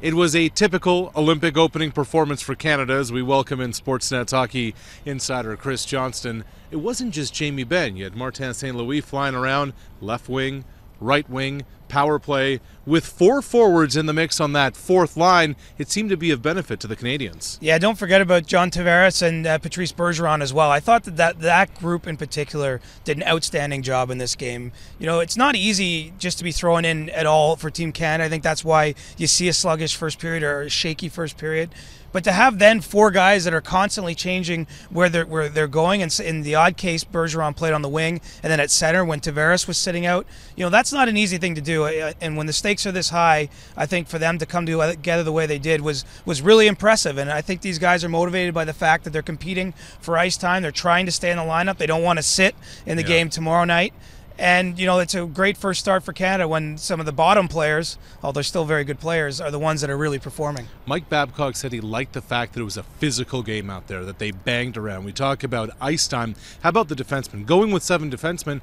It was a typical Olympic opening performance for Canada as we welcome in Sportsnet's hockey insider Chris Johnston. It wasn't just Jamie Benn. You had Martin St. Louis flying around, left wing, right wing, power play. With four forwards in the mix on that fourth line, it seemed to be of benefit to the Canadians. Yeah, don't forget about John Tavares and Patrice Bergeron as well. I thought that group in particular did an outstanding job in this game. You know, it's not easy just to be thrown in at all for Team Canada. I think that's why you see a sluggish first period or a shaky first period. But to have then four guys that are constantly changing where they're going, and in the odd case, Bergeron played on the wing, and then at center when Tavares was sitting out, you know, that's not an easy thing to do. And when the stakes are this high, I think for them to come together the way they did was really impressive. And I think these guys are motivated by the fact that they're competing for ice time. They're trying to stay in the lineup. They don't want to sit in the game tomorrow night. And, you know, it's a great first start for Canada when some of the bottom players, although they're still very good players, are the ones that are really performing. Mike Babcock said he liked the fact that it was a physical game out there, that they banged around. We talk about ice time. How about the defensemen? Going with 7 defensemen,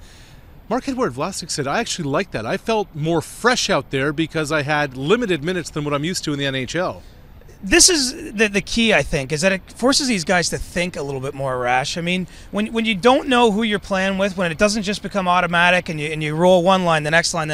Marc-Edouard Vlasic said, I actually like that. I felt more fresh out there because I had limited minutes than what I'm used to in the NHL. This is the key, I think, is that it forces these guys to think a little bit more rash. I mean, when you don't know who you're playing with, when it doesn't just become automatic and you roll one line, the next line,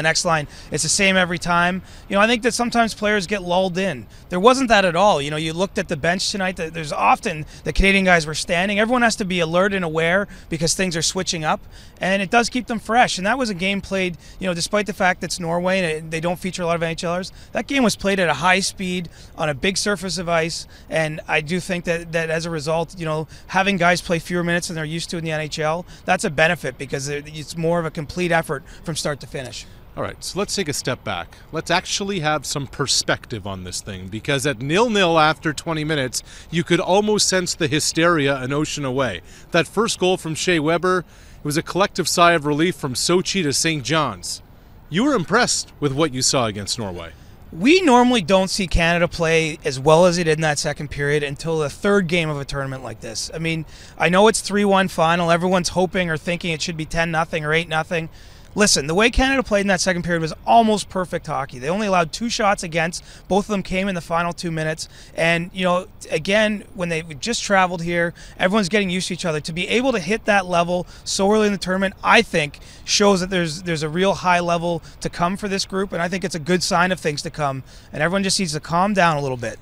it's the same every time. You know, I think that sometimes players get lulled in. There wasn't that at all. You know, you looked at the bench tonight. There's often the Canadian guys were standing. Everyone has to be alert and aware because things are switching up, and it does keep them fresh. And that was a game played, you know, despite the fact that it's Norway and they don't feature a lot of NHLers, that game was played at a high speed on a big surface of ice, and I do think that as a result, you know, having guys play fewer minutes than they're used to in the NHL, that's a benefit because it's more of a complete effort from start to finish. All right, so let's take a step back. Let's actually have some perspective on this thing, because at 0-0 after 20 minutes, you could almost sense the hysteria an ocean away. That first goal from Shea Weber, it was a collective sigh of relief from Sochi to St. John's. You were impressed with what you saw against Norway. We normally don't see Canada play as well as they did in that second period until the third game of a tournament like this. I mean, I know it's 3-1 final. Everyone's hoping or thinking it should be 10-0 or 8-0. Listen, the way Canada played in that second period was almost perfect hockey. They only allowed 2 shots against. Both of them came in the final 2 minutes. And, you know, again, when they just traveled here, everyone's getting used to each other. To be able to hit that level so early in the tournament, I think, shows that there's a real high level to come for this group. And I think it's a good sign of things to come. And everyone just needs to calm down a little bit.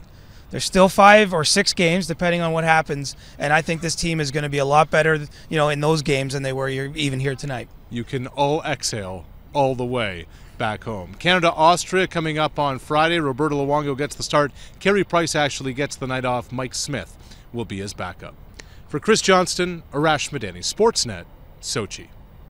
There's still 5 or 6 games, depending on what happens, and I think this team is going to be a lot better, you know, in those games than they were even here tonight. You can all exhale all the way back home. Canada-Austria coming up on Friday. Roberto Luongo gets the start. Carey Price actually gets the night off. Mike Smith will be his backup. For Chris Johnston, Arash Madani, Sportsnet, Sochi.